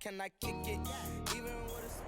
Can I kick it? Even with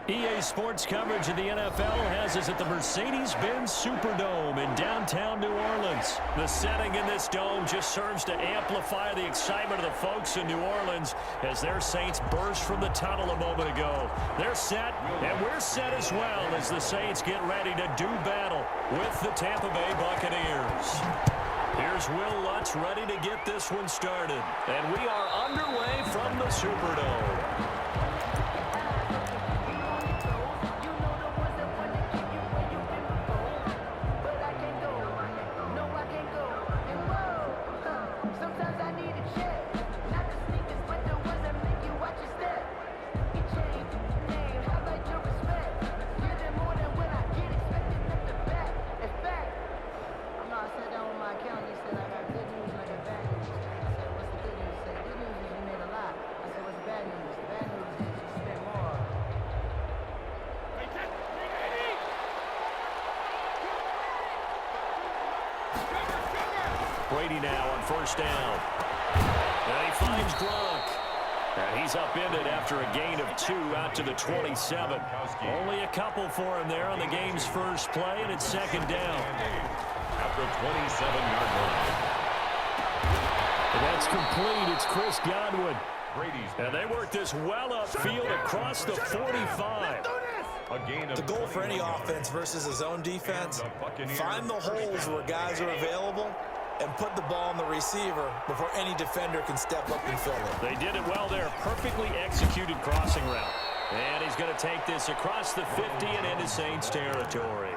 a EA Sports coverage of the NFL has us at the Mercedes-Benz Superdome in downtown New Orleans. The setting in this dome just serves to amplify the excitement of the folks in New Orleans as their Saints burst from the tunnel a moment ago. They're set, and we're set as well as the Saints get ready to do battle with the Tampa Bay Buccaneers. Here's Will Lutz ready to get this one started. And we are underway from the Superdome. Brady now on first down. And he finds Gronk. And he's upended after a gain of 2 out to the 27. Only a couple for him there on the game's first play, and it's second down. After a 27-yard line. And that's complete. It's Chris Godwin. And they work this well upfield across the 45. The goal for any offense versus a zone defense, find the holes where guys are available and put the ball on the receiver before any defender can step up and fill it. They did it well there. Perfectly executed crossing route. And he's going to take this across the 50 and into Saints territory.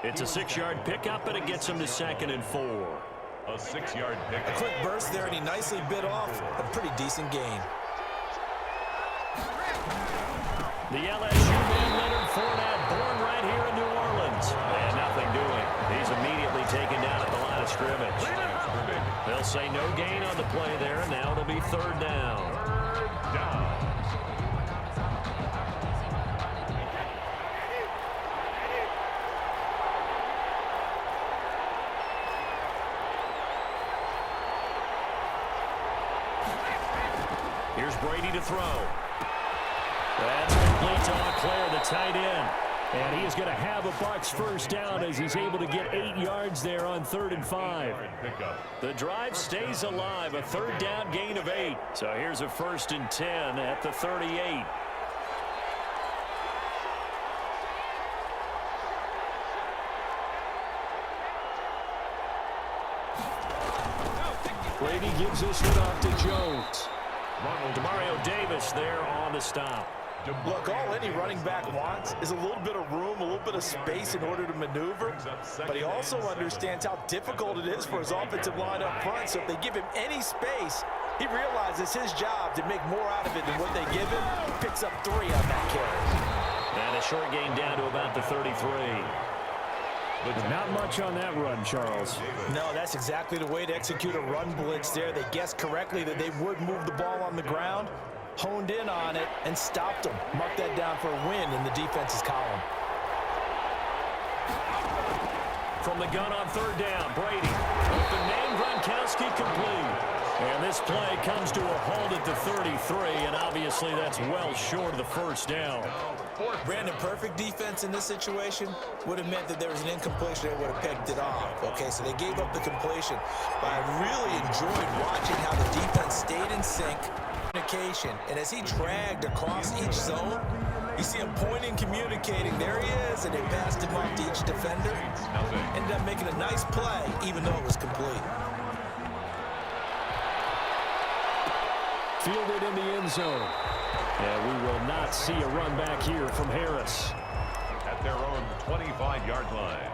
It's a 6-yard pickup, and it gets him to 2nd and 4. A 6-yard pickup. A quick burst there, and he nicely bit off a pretty decent gain. The LSU man, Leonard Fournette, born right here in New Orleans. And nothing doing. He's immediately taken down at the line of scrimmage. They'll say no gain on the play there, and now it'll be 3rd down. Here's Brady to throw. That's complete to Leclerc, the tight end. And he is going to have a Bucs first down as he's able to get 8 yards there on 3rd and 5. The drive stays alive, a 3rd down gain of 8. So here's a 1st and 10 at the 38. Brady gives this one off to Jones. Demario Davis there on the stop. Look, all any running back wants is a little bit of room, a little bit of space in order to maneuver, but he also understands how difficult it is for his offensive line up front, so if they give him any space, he realizes his job to make more out of it than what they give him. He picks up 3 on that carry. And a short gain down to about the 33. Not much on that run, Charles. No, that's exactly the way to execute a run blitz there. They guessed correctly that they would move the ball on the ground, honed in on it, and stopped them. Mark that down for a win in the defense's column. From the gun on 3rd down, Brady. Open man, Gronkowski complete. And this play comes to a halt at the 33, and obviously that's well short of the 1st down. Brandon, perfect defense in this situation would have meant that there was an incompletion. They would have pegged it off. Okay, so they gave up the completion. But I really enjoyed watching how the defense stayed in sync. And as he dragged across each zone, you see him pointing, communicating. There he is, and they passed him off to each defender. Ended up making a nice play, even though it was complete. Fielded in the end zone. And we will not see a run back here from Harris. At their own 25-yard line.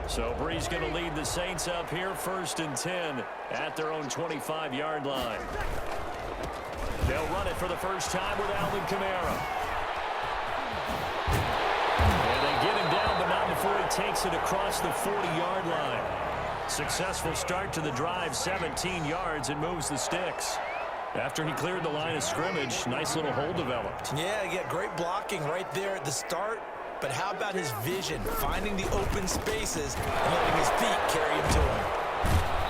So Bree's going to lead the Saints up here, 1st and 10 at their own 25-yard line. They'll run it for the first time with Alvin Kamara. And they get him down, but not before he takes it across the 40-yard line. Successful start to the drive, 17 yards, and moves the sticks. After he cleared the line of scrimmage, nice little hole developed. Yeah, great blocking right there at the start. But how about his vision, finding the open spaces and letting his feet carry him to him?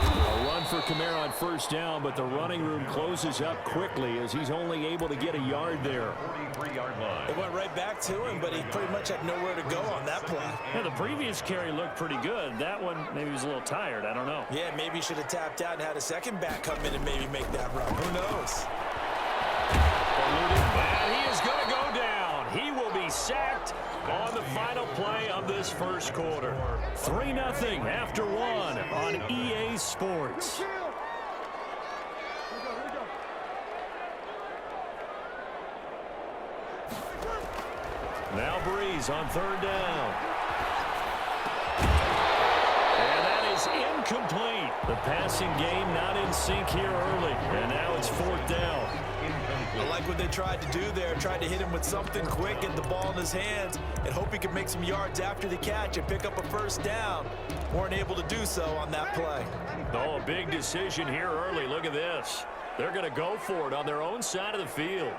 A run for Kamara on first down, but the running room closes up quickly as he's only able to get a yard there. 43-yard line. It went right back to him, but he pretty much had nowhere to go on that play. Yeah, the previous carry looked pretty good. That one, maybe he was a little tired. I don't know. Yeah, maybe he should have tapped out and had a second back come in and maybe make that run. Who knows? And he is going to go down. He will be sacked on the final play of this first quarter. 3-0 after one on EA Sports. Now Breeze on third down. And that is incomplete. The passing game not in sync here early. And now it's fourth down. I like what they tried to do there. Tried to hit him with something quick, get the ball in his hands, and hope he could make some yards after the catch and pick up a first down. Weren't able to do so on that play. Oh, a big decision here early. Look at this. They're going to go for it on their own side of the field.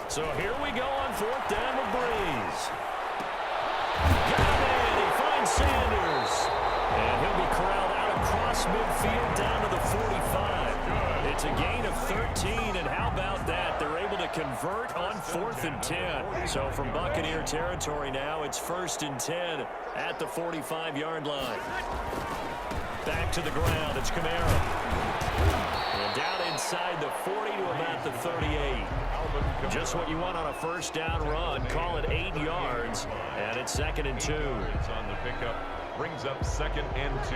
So here we go on fourth down with Breeze. Got him in. He finds Sanders. And he'll be corralled out across midfield down to the 45. It's a gain of 13, and how about that? They're able to convert on 4th and 10. So from Buccaneer territory now, it's 1st and 10 at the 45-yard line. Back to the ground. It's Kamara. And down inside the 40 to about the 38. Just what you want on a first down run. Call it 8 yards, and it's 2nd and 2. It's on the pickup. Brings up 2nd and 2.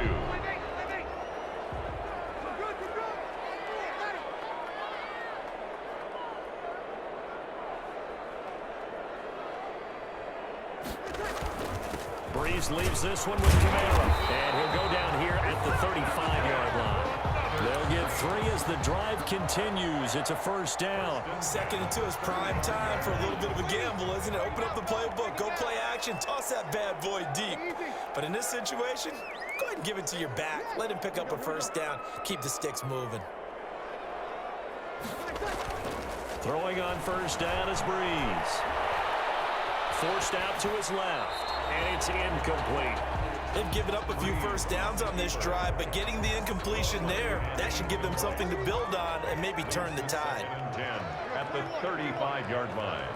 Breeze leaves this one with Kamara, and he'll go down here at the 35-yard line. They'll get 3 as the drive continues. It's a first down. 2nd and 2 is prime time for a little bit of a gamble, isn't it? Open up the playbook, go play action, toss that bad boy deep. But in this situation, go ahead and give it to your back. Let him pick up a first down. Keep the sticks moving. Throwing on first down is Breeze. Forced out to his left, and it's incomplete. They've given up a few first downs on this drive, but getting the incompletion there, that should give them something to build on and maybe turn the tide. 10 at the 35-yard line.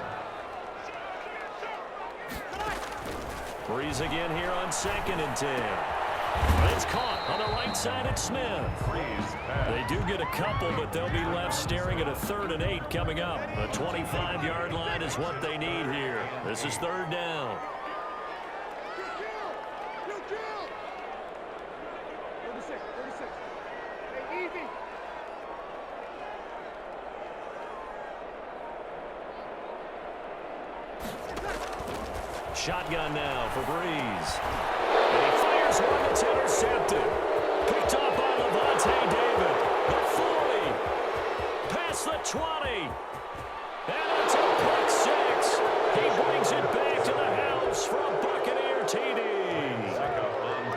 Breeze again here on 2nd and 10. And it's caught on the right side at Smith. They do get a couple, but they'll be left staring at a 3rd and 8 coming up. The 25-yard line is what they need here. This is 3rd down. Shotgun now for Breeze. And he fires one that's intercepted. Picked up by Levante David. The 40. Past the 20. And it's a pick 6. He brings it back to the house from Buccaneer TD.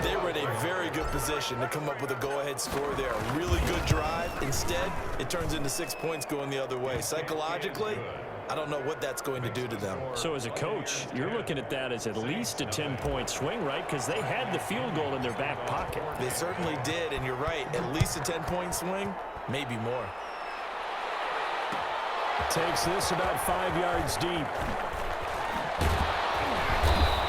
They were in a very good position to come up with a go-ahead score there. A really good drive. Instead, it turns into 6 points going the other way. Psychologically, I don't know what that's going to do to them. So as a coach, you're looking at that as at least a 10-point swing, right? Because they had the field goal in their back pocket. They certainly did, and you're right. At least a 10-point swing, maybe more. Takes this about 5 yards deep.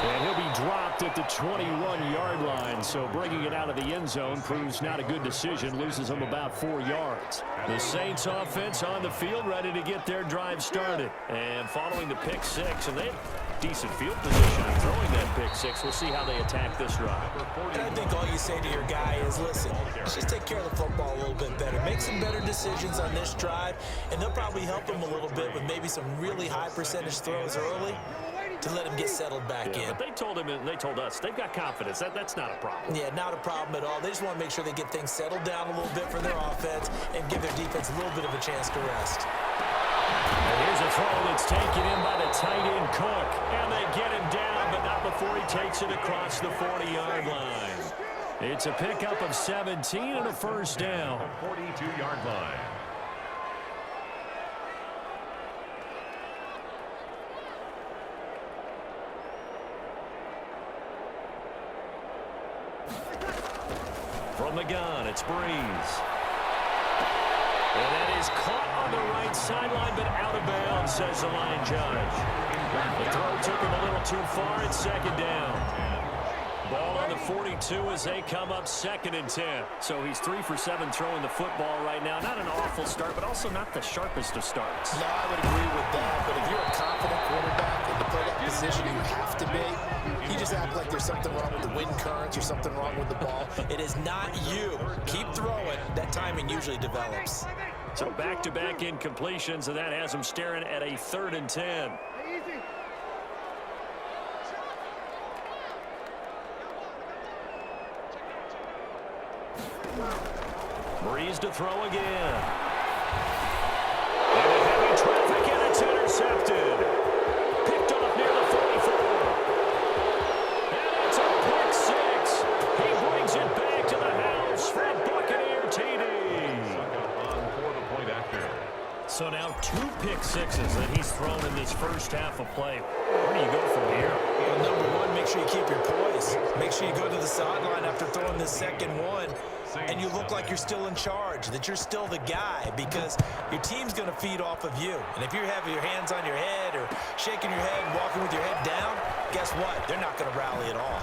And he'll be dropped at the 21-yard line, so bringing it out of the end zone proves not a good decision, loses him about 4 yards. The Saints offense on the field, ready to get their drive started. And following the pick 6, and they have decent field position in throwing that pick 6. We'll see how they attack this drive. And I think all you say to your guy is, listen, let's just take care of the football a little bit better. Make some better decisions on this drive, and they'll probably help him a little bit with maybe some really high percentage throws early to let him get settled back in. But they told him, and they told us, they've got confidence. That's not a problem. Yeah, not a problem at all. They just want to make sure they get things settled down a little bit for their offense and give their defense a little bit of a chance to rest. And here's a throw that's taken in by the tight end, Cook. And they get him down, but not before he takes it across the 40-yard line. It's a pickup of 17 and a first down. 42-yard line. From the gun, it's Breeze. And that is caught on the right sideline, but out of bounds, says the line judge. The throw took him a little too far. It's second down. Ball on the 42 as they come up 2nd and 10. So he's 3 for 7 throwing the football right now. Not an awful start, but also not the sharpest of starts. No, I would agree with that. But if you're a confident quarterback and to play that position you have to be, you just act like there's something wrong with the wind currents or something wrong with the ball. It is not you. Keep throwing. That timing usually develops. So back-to-back incompletions, and that has him staring at a 3rd and 10. Breeze to throw again. And heavy traffic, and it's intercepted. Picked off near the 44. And it's a pick 6. He brings it back to the house for a Buccaneer TD. For the point after. So now 2 pick sixes that he's thrown in this first half of play. Where do you go from here? Well, number one, make sure you keep your poise. Make sure you go to the sideline after throwing the second one, and you look like you're still in charge, that you're still the guy, because your team's going to feed off of you. And if you're having your hands on your head or shaking your head and walking with your head down, guess what? They're not going to rally at all.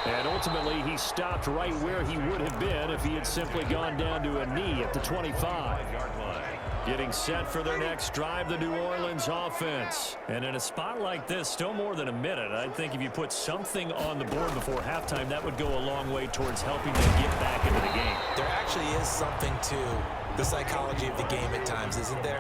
And ultimately, he stopped right where he would have been if he had simply gone down to a knee at the 25-yard line. Getting set for their next drive, the New Orleans offense. And in a spot like this, still more than a minute, I think if you put something on the board before halftime, that would go a long way towards helping them get back into the game. There actually is something to the psychology of the game at times, isn't there?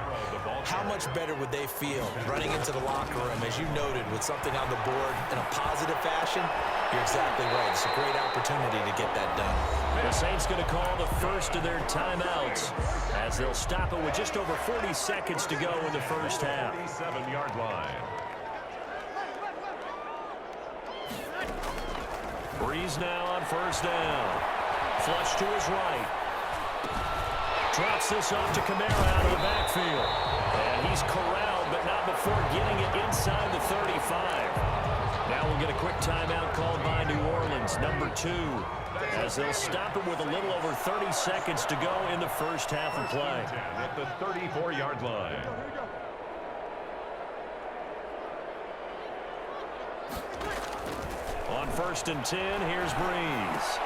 How much better would they feel running into the locker room, as you noted, with something on the board in a positive fashion? You're exactly right. It's a great opportunity to get that done. The Saints going to call the first of their timeouts as they'll stop it with just over 40 seconds to go in the first half. 37-yard line. Breeze now on first down. Flush to his right. Drops this off to Kamara out of the backfield. And he's corralled, but not before getting it inside the 35. Now we'll get a quick timeout called by New Orleans, number 2, as they'll stop it with a little over 30 seconds to go in the first half of play. At the 34-yard line. On 1st and 10, here's Breeze.